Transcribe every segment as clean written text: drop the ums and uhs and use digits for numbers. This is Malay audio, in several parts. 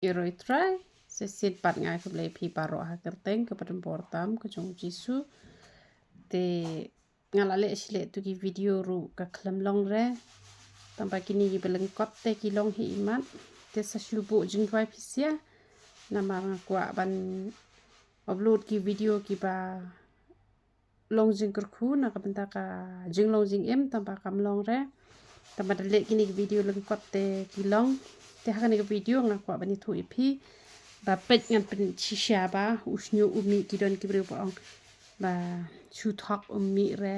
Iroi try sesit pat ngai ke beli pi paro ha kerteng ke padem portam ke jong jisu te ngalale sile tu ki video ru ka klem long re tambah kini ki belengkot te ki long hi imat te saslubu jing twai pisia nama kwa ban upload ki video ki ba long jing kerku na ka benta ka jing long jing em tambah kam long re tambah dale kini ki video lengkot te ki long te hakani ki video ngakwa bani thu ipi ba pet ngan pen shisha ba usnyo umi ki don ki bru ong ba chu thok umi re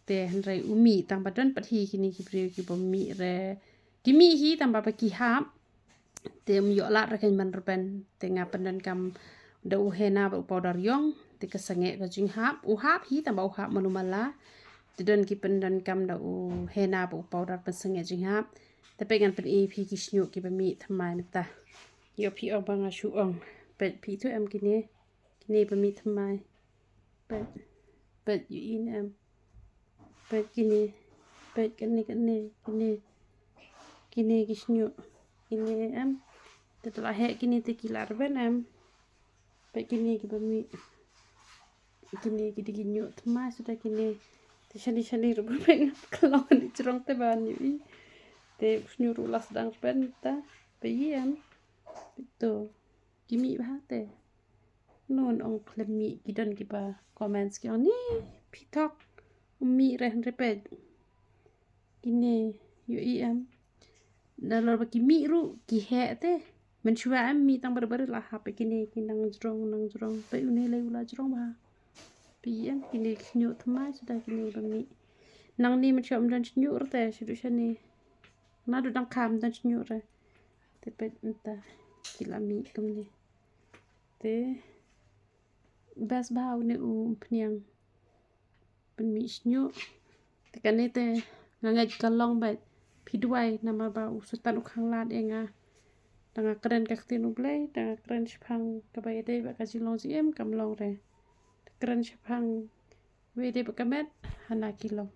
te hanre umi tambah don pat hi kini ki bru ki bomi re ki mi hi tambah pa ki hap te yo la ra kan man ben te ngapen dan kam da u hena ba powder yong te ka sange ka jing hap u hap hi tambah u hap manumala te don ki pen dan kam da u hena ba powder pa sange jing hap te pe gan pen e phi ki snyo ki ba mi thamai mata yo phi ong banga shu ong pe phi tu em kini ba mi thamai pe yu in em pe kini ki snyo kini em te la he kini te ki lar ben em pe kini ki ba mi kini ki di nyo thamai sudah kini te shani ru ben kalau ni jrong te ban yu te snyo ru las dang ben ta pe em itu kimi ba te non ong klemi ki don ki ba comments ki ni pitok mi re repet kini yu em dalam bagi mi ru ki he te men shua em mi tang ber lah ha pe kini ki nang jrong pe uni le ula jrong ba pe em kini nyu thamai sudah kini ba mi nang ni men shom dan nyu te shu shani na du dang kham dan nyu re te pe nta kilami kamni te bas bau ne u pniang pen mi snyo te kan te ngangai kalong ba pidwai nama ba u sutan u khang lat enga tanga kren ka tin u blai tanga kren chphang ka ba de ba ka jilong ji em kam long re kren chphang we de ba kamet hana kilong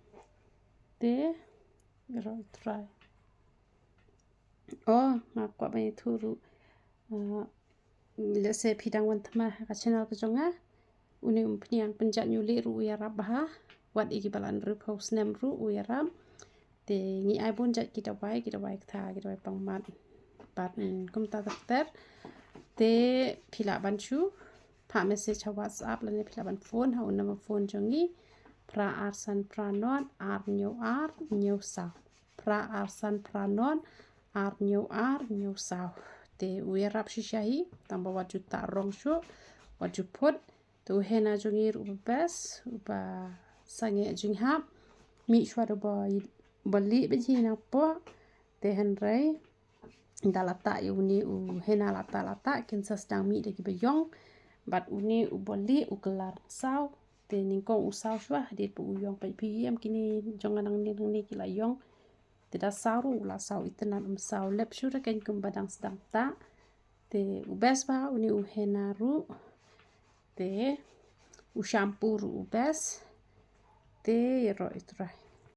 te ro try ma kwa ba thuru le se phidang wan thama ka channel ka jonga uni pniang penjat nyu le ru ya rab ha wat iki balan ru post nem ru u ya rab te ngi ai bon jat kita bai tha kita bai pang mat pat kum ta ter te phila ban chu pha message ha whatsapp la ne phila ban phone ha un number phone jongi pra arsan pranon ar nyu sa pra arsan pranon ar nyu sa te u ya rab shi shahi tamba wat ju ta rong shu wat ju phot tu hena jongi ru bes ba sange jing hap mi shwa do boy bali be ji na po te han rei dalata uni u hena lata kin sa stang mi de ki be yong bat uni u bali u kelar sau te ning ko u sau shwa de pu yong pa pi em kini jong anang ni ki la yong te da sau la sau itna sau lep shu ra ken kum badang stang ta te u bes ba uni u hena ru te u shampoo ru bes te ro itra